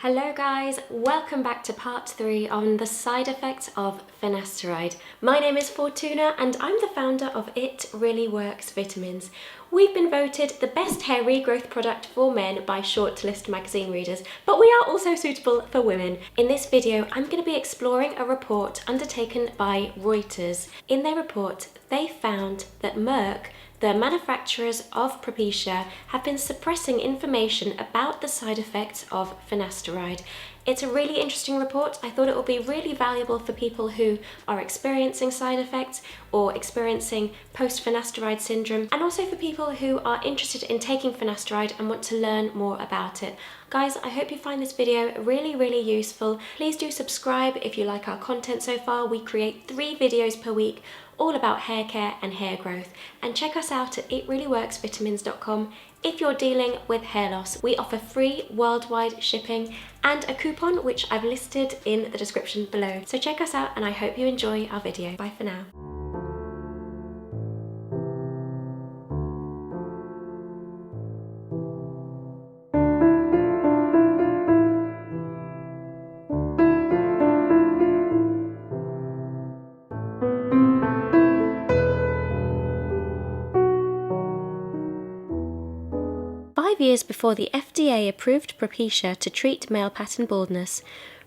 Hello guys, welcome back to part 3 on the side effects of finasteride. My name is Fortuna and I'm the founder of It Really Works Vitamins. We've been voted the best hair regrowth product for men by Shortlist Magazine readers, but we are also suitable for women. In this video, I'm going to be exploring a report undertaken by Reuters. In their report, they found that Merck, the manufacturers of Propecia, have been suppressing information about the side effects of finasteride. It's a really interesting report. I thought it would be really valuable for people who are experiencing side effects or experiencing post-finasteride syndrome, and also for people who are interested in taking finasteride and want to learn more about it. Guys, I hope you find this video really useful. Please do subscribe if you like our content so far. We create 3 videos per week all about hair care and hair growth, and check us out at itreallyworksvitamins.com. If you're dealing with hair loss, we offer free worldwide shipping and a coupon which I've listed in the description below. So check us out and I hope you enjoy our video. Bye for now. Years before the FDA approved Propecia to treat male pattern baldness,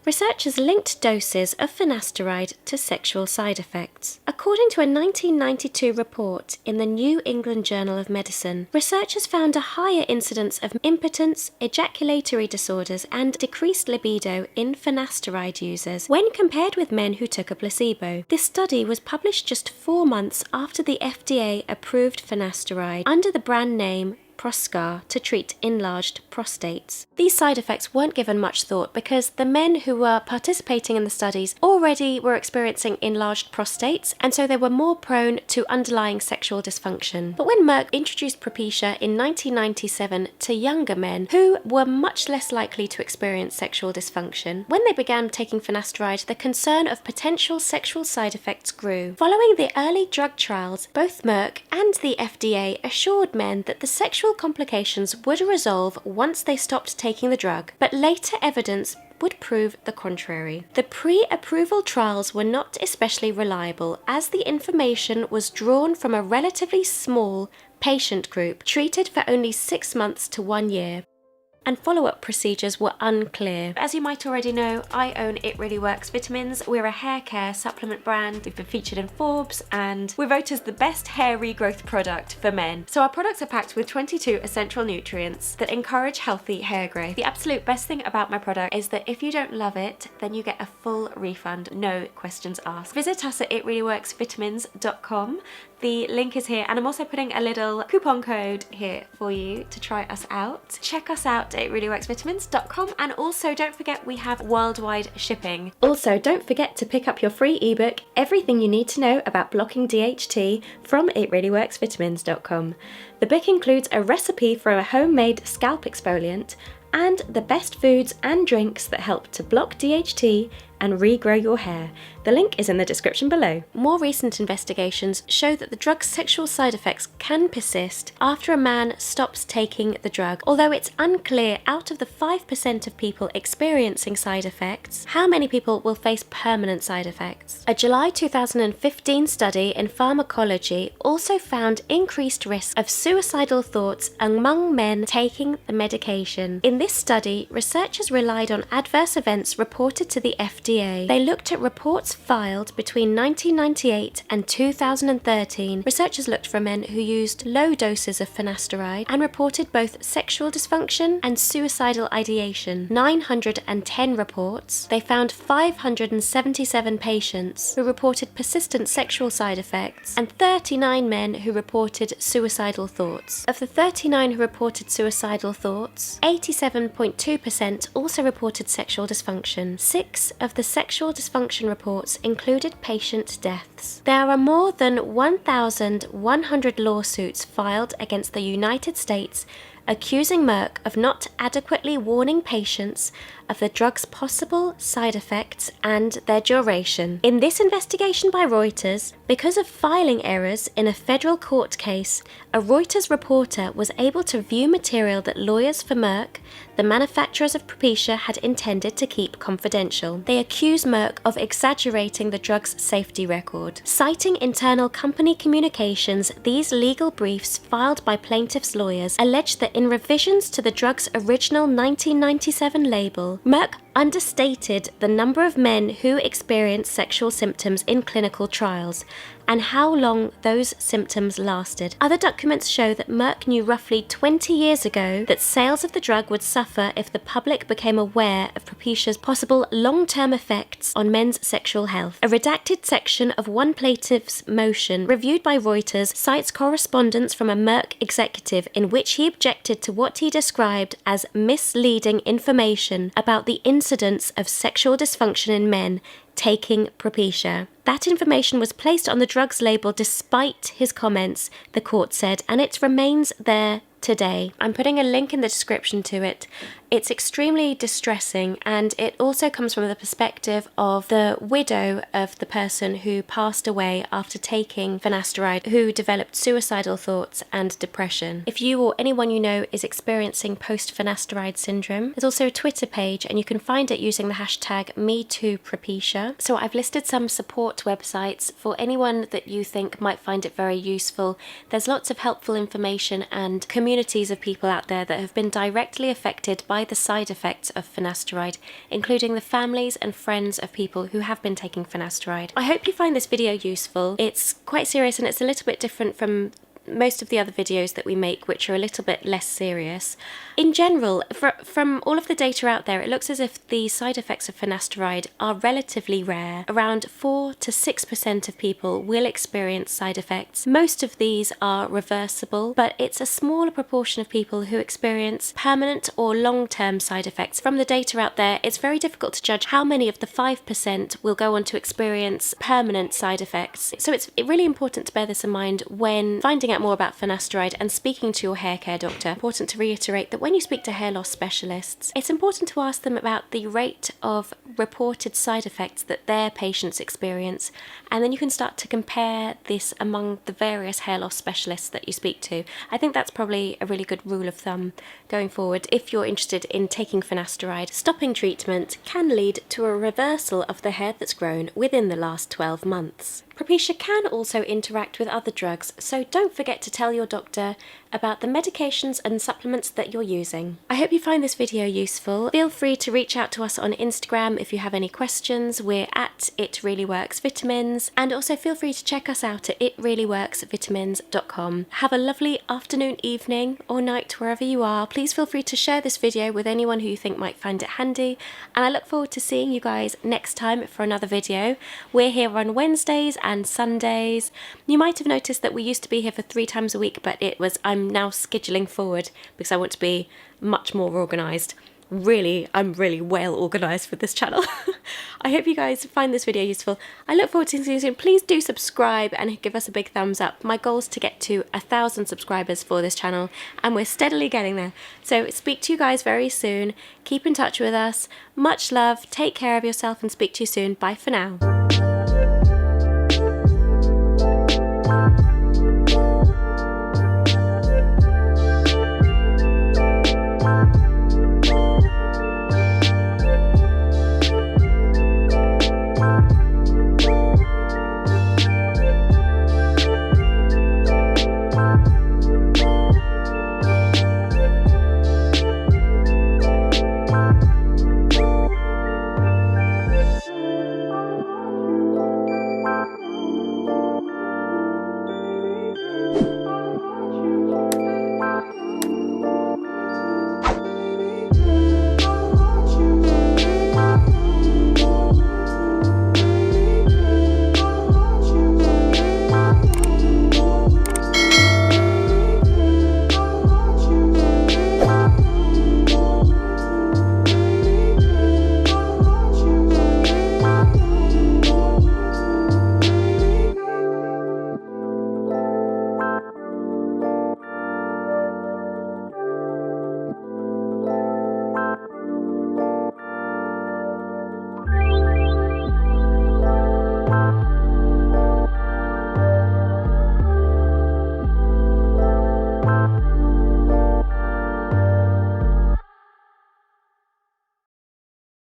researchers linked doses of finasteride to sexual side effects. According to a 1992 report in the New England Journal of Medicine, researchers found a higher incidence of impotence, ejaculatory disorders, and decreased libido in finasteride users when compared with men who took a placebo. This study was published just 4 months after the FDA approved finasteride under the brand name Proscar to treat enlarged prostates. These side effects weren't given much thought because the men who were participating in the studies already were experiencing enlarged prostates, and so they were more prone to underlying sexual dysfunction. But when Merck introduced Propecia in 1997 to younger men who were much less likely to experience sexual dysfunction, when they began taking finasteride, the concern of potential sexual side effects grew. Following the early drug trials, both Merck and the FDA assured men that the sexual complications would resolve once they stopped taking the drug, but later evidence would prove the contrary. The pre-approval trials were not especially reliable as the information was drawn from a relatively small patient group treated for only 6 months to 1 year, and follow-up procedures were unclear. As you might already know, I own It Really Works Vitamins. We're a hair care supplement brand. We've been featured in Forbes and we're voted as the best hair regrowth product for men. So our products are packed with 22 essential nutrients that encourage healthy hair growth. The absolute best thing about my product is that if you don't love it, then you get a full refund, no questions asked. Visit us at itreallyworksvitamins.com. The link is here, and I'm also putting a little coupon code here for you to try us out. Check us out at itreallyworksvitamins.com, and also don't forget we have worldwide shipping. Also, don't forget to pick up your free ebook, Everything You Need to Know About Blocking DHT, from itreallyworksvitamins.com. The book includes a recipe for a homemade scalp exfoliant and the best foods and drinks that help to block DHT and regrow your hair. The link is in the description below. More recent investigations show that the drug's sexual side effects can persist after a man stops taking the drug, although it's unclear out of the 5% of people experiencing side effects, how many people will face permanent side effects. A July 2015 study in pharmacology also found increased risk of suicidal thoughts among men taking the medication. In this study, researchers relied on adverse events reported to the FDA. They looked at reports filed between 1998 and 2013. Researchers looked for men who used low doses of finasteride and reported both sexual dysfunction and suicidal ideation. 910 reports. They found 577 patients who reported persistent sexual side effects and 39 men who reported suicidal thoughts. Of the 39 who reported suicidal thoughts, 87.2% also reported sexual dysfunction. 6 of the sexual dysfunction reports included patient deaths. There are more than 1,100 lawsuits filed against the United States accusing Merck of not adequately warning patients of the drug's possible side effects and their duration. In this investigation by Reuters, because of filing errors in a federal court case, a Reuters reporter was able to view material that lawyers for Merck, the manufacturers of Propecia, had intended to keep confidential. They accuse Merck of exaggerating the drug's safety record. Citing internal company communications, these legal briefs filed by plaintiffs' lawyers alleged that in revisions to the drug's original 1997 label, Merck understated the number of men who experienced sexual symptoms in clinical trials and how long those symptoms lasted. Other documents show that Merck knew roughly 20 years ago that sales of the drug would suffer if the public became aware of Propecia's possible long-term effects on men's sexual health. A redacted section of one plaintiff's motion, reviewed by Reuters, cites correspondence from a Merck executive in which he objected to what he described as misleading information about the incidence of sexual dysfunction in men taking Propecia. That information was placed on the drug's label despite his comments, the court said, and it remains there today. I'm putting a link in the description to it. It's extremely distressing, and it also comes from the perspective of the widow of the person who passed away after taking finasteride, who developed suicidal thoughts and depression. If you or anyone you know is experiencing post-finasteride syndrome, there's also a Twitter page, and you can find it using the hashtag #MeTooPropecia. So I've listed some support websites for anyone that you think might find it very useful. There's lots of helpful information and communities of people out there that have been directly affected by the side effects of finasteride, including the families and friends of people who have been taking finasteride. I hope you find this video useful. It's quite serious, and it's a little bit different from most of the other videos that we make, which are a little bit less serious. In general, from all of the data out there, it looks as if the side effects of finasteride are relatively rare. Around 4 to 6% of people will experience side effects. Most of these are reversible, but it's a smaller proportion of people who experience permanent or long-term side effects. From the data out there, it's very difficult to judge how many of the 5% will go on to experience permanent side effects. So it's really important to bear this in mind when finding out more about finasteride and speaking to your hair care doctor. Important to reiterate that when you speak to hair loss specialists, it's important to ask them about the rate of reported side effects that their patients experience, and then you can start to compare this among the various hair loss specialists that you speak to. I think that's probably a really good rule of thumb going forward. If you're interested in taking finasteride, stopping treatment can lead to a reversal of the hair that's grown within the last 12 months. Propecia can also interact with other drugs, so don't forget to tell your doctor about the medications and supplements that you're using. I hope you find this video useful. Feel free to reach out to us on Instagram if you have any questions. We're at itreallyworksvitamins, and also feel free to check us out at itreallyworksvitamins.com. Have a lovely afternoon, evening, or night wherever you are. Please feel free to share this video with anyone who you think might find it handy, and I look forward to seeing you guys next time for another video. We're here on Wednesdays and Sundays. You might have noticed that we used to be here for 3 times a week, but I'm now scheduling forward because I want to be much more organised. I'm really well organised for this channel. I hope you guys find this video useful. I look forward to seeing you soon. Please do subscribe and give us a big thumbs up. My goal is to get to 1,000 subscribers for this channel, and we're steadily getting there. So speak to you guys very soon. Keep in touch with us. Much love. Take care of yourself and speak to you soon. Bye for now.